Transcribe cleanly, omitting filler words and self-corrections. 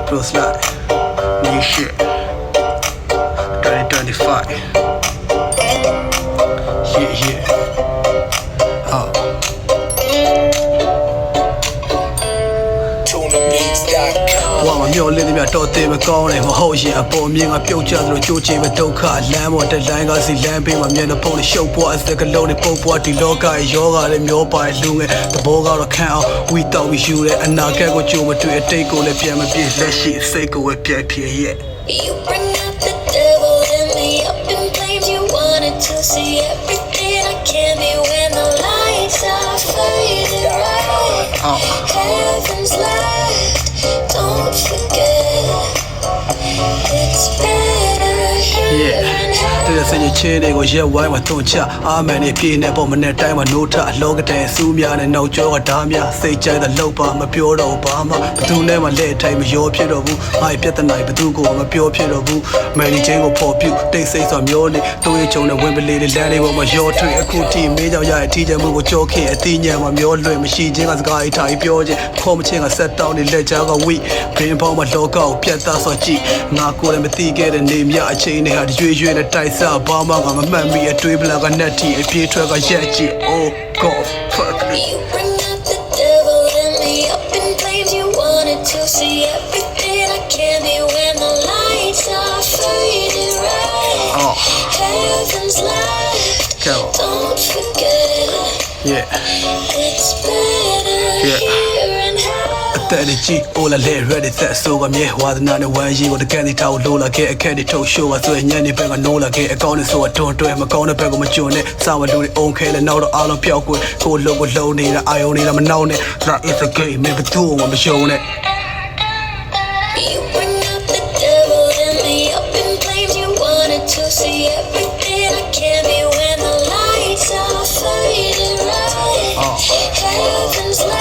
Pro slide, new shit, 2025. Yeah. ဝါမမျောလင်းသည်များတော်သေးမကောင်းနဲ့မဟုတ်ရင်အပေါ်မြင်ကပြုတ်ကျသလိုကြိုးချင်မဲ့ဒုက္ခလမ်းပေါ်တက်လိုင်းကစီလမ်းပေးမှာမျက်နှာဖုံးနဲ့ရှုပ်ပွားအစကလုံးနဲ့ပုတ်ပွားဒီလောကရဲ့ယောဂလည်းမျောပါလူငယ်သဘောကတော့ခံအောင်ဝီတောက်ပြီးယူတဲ့အနာဂတ်ကိုကြိုမတွေ့အတိတ်ကိုလည်းပြန်မပြေလက်ရှိစိတ်ကိုပဲပြတ်ဖြစ်ရဲ့ You bring out the devil in me up in flames. You wanted to see everything I can be when the lights are fading right. Heaven's light, don't forget it's better here and now. တဲ့စင်ချေတွေကိုရက်ဝိုင်းမှာသွန်ချအာမန်နဲ့ပြေးနေပေါ်မနဲ့တိုင်းမှာနိုးထအလောကတဲ့စူးများနဲ့နောက်ကျောကဓာများစိတ်ကြိုက်တဲ့လောက်ပါမပြောတော့ဘာမှဘသူနဲ့မှလက်ထိုင်မရောဖြစ်တော့ဘူးငါ့ပြဿနာဘသူကိုမပြောဖြစ်တော့ဘူးမယ်ရီချင်းကိုပေါ်ပြတိတ်ဆိတ်စွာမျောနေတိုးရချုံနဲ့ဝင်ပလေးတွေလမ်းတွေပေါ်မှာရောထွေအခုထိမေးကြောင်ရရဲ့အထီးကျမှုကိုကြောခင်အတိညာမှာမျောလွယ်မရှိချင်းကစကားအိထိုင်ပြောချင်းခေါ်မချင်းကဆက်တောင်းနေလက်ချာကဝိဘင်းပေါင်းမှာလောကကိုပြတ်သားစွာကြည့်ငါကိုယ်လည်းမသိခဲ့တဲ့နေမြအချိန်တွေဟာရွေရွေနဲ့တိုက်စားဘာမှမမှတ်မိအတွေးပလန်ကနဲ့တီအပြေးထွက်ကရက်ကြည့် Oh God fuck You bring out the devil in me up in flames. You wanted to see everything I can be when the lights are fading right. Heaven's light, don't forget it's better here and now. တဲ့ကြီး all a let ready that ဆိုကမြေဝါသနာနဲ့ဝမ်းရည်ကိုတကယ်နေထားလို့လိုလာခဲ့အခက်တွေထုတ်ရှိုးပါဆိုရင်ညနေဘက်ကနိုးလာခဲ့အကောင်းနဲ့ဆိုတော့တွဲမကောင်းတဲ့ဘက်ကမကျွန်းနဲ့စာဝလူတွေအုံခဲလဲနောက်တော့အားလုံးပျောက်ကွယ်ကိုလုံးကိုလုံးနေတာအာယုံနေတာမနှောင်းနဲ့ that is a game မင်းဘသူ့ကိုမယုံနဲ့ You bring out the devil in me up in flames. You wanted to see everything I can be when the lights are fading right. Heaven's light.